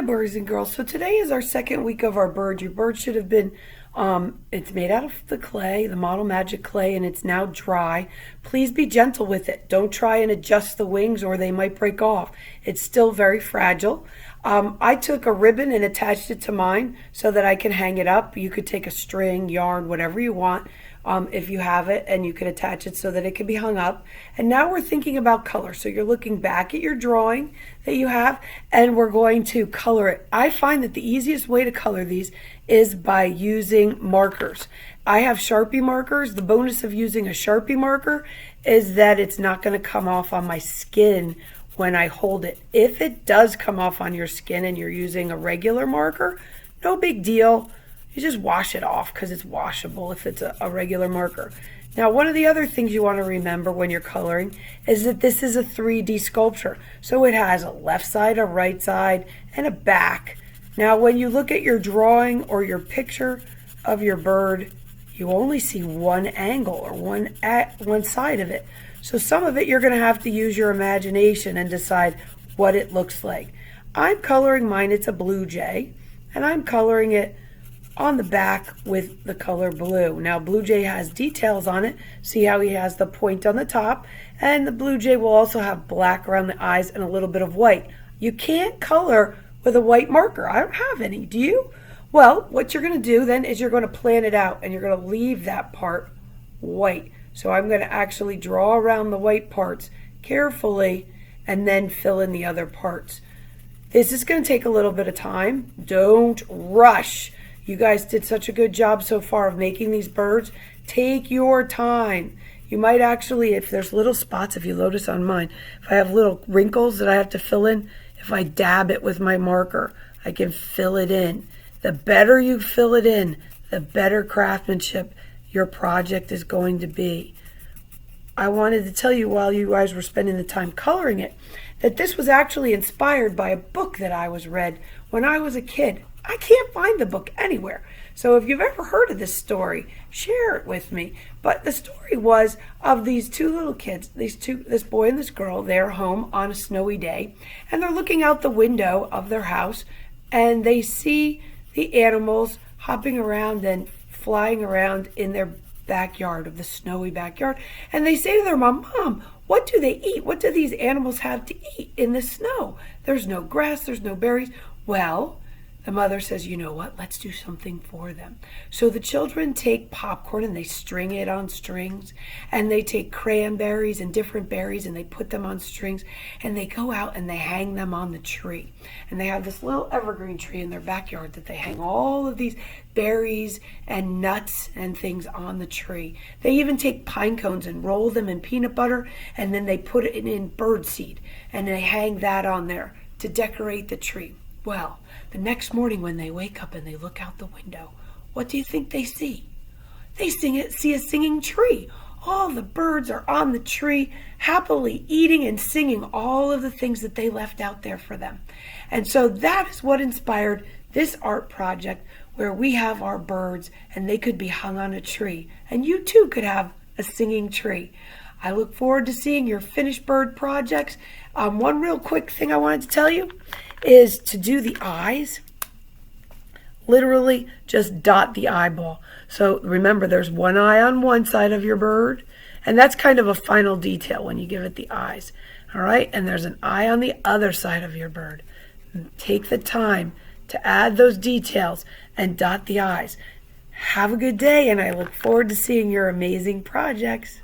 Hi, boys and girls. So today is our second week of our bird. Your bird should have been, it's made out of the clay, the Model Magic clay, and it's now dry. Please be gentle with it. Don't try and adjust the wings or they might break off. It's still very fragile. I took a ribbon and attached it to mine so that I can hang it up. You could take a string, yarn, whatever you want. If you have it, and you can attach it so that it can be hung up. And now we're thinking about color. So you're looking back at your drawing that you have, and we're going to color it. I find that the easiest way to color these is by using markers. I have Sharpie markers. The bonus of using a Sharpie marker is that it's not going to come off on my skin when I hold it. If it does come off on your skin and you're using a regular marker, no big deal. You just wash it off because it's washable if it's a regular marker. Now, one of the other things you want to remember when you're coloring is that this is a 3D sculpture. So it has a left side, a right side, and a back. Now, when you look at your drawing or your picture of your bird, you only see one angle or one side of it. So some of it you're going to have to use your imagination and decide what it looks like. I'm coloring mine, it's a blue jay, and I'm coloring it on the back with the color blue. Now, blue jay has details on it. See how he has the point on the top, and the blue jay will also have black around the eyes and a little bit of white. You can't color with a white marker. I don't have any. Do you? Well, what you're going to do then is you're going to plan it out, and you're going to leave that part white. So I'm going to actually draw around the white parts carefully and then fill in the other parts. This is going to take a little bit of time. Don't rush. You guys did such a good job so far of making these birds. Take your time. You might actually, if there's little spots, if you notice on mine, if I have little wrinkles that I have to fill in, if I dab it with my marker, I can fill it in. The better you fill it in, the better craftsmanship your project is going to be. I wanted to tell you while you guys were spending the time coloring it, that this was actually inspired by a book that I read when I was a kid. I can't find the book anywhere. So if you've ever heard of this story, share it with me. But the story was of these two little kids, this boy and this girl. They're home on a snowy day, and they're looking out the window of their house, and they see the animals hopping around and flying around in their backyard, of the snowy backyard. And they say to their mom, "Mom, what do they eat? What do these animals have to eat in the snow? There's no grass, there's no berries." Well, the mother says, "You know what? Let's do something for them." So the children take popcorn and they string it on strings, and they take cranberries and different berries and they put them on strings, and they go out and they hang them on the tree. And they have this little evergreen tree in their backyard that they hang all of these berries and nuts and things on the tree. They even take pine cones and roll them in peanut butter, and then they put it in bird seed, and they hang that on there to decorate the tree. Well, the next morning when they wake up and they look out the window, what do you think they see? They see a singing tree. All the birds are on the tree, happily eating and singing all of the things that they left out there for them. And so that is what inspired this art project, where we have our birds and they could be hung on a tree. And you too could have a singing tree. I look forward to seeing your finished bird projects. One real quick thing I wanted to tell you is to do the eyes. Literally just dot the eyeball. So remember, there's one eye on one side of your bird, and that's kind of a final detail when you give it the eyes. All right, and there's an eye on the other side of your bird. Take the time to add those details and dot the eyes. Have a good day, and I look forward to seeing your amazing projects.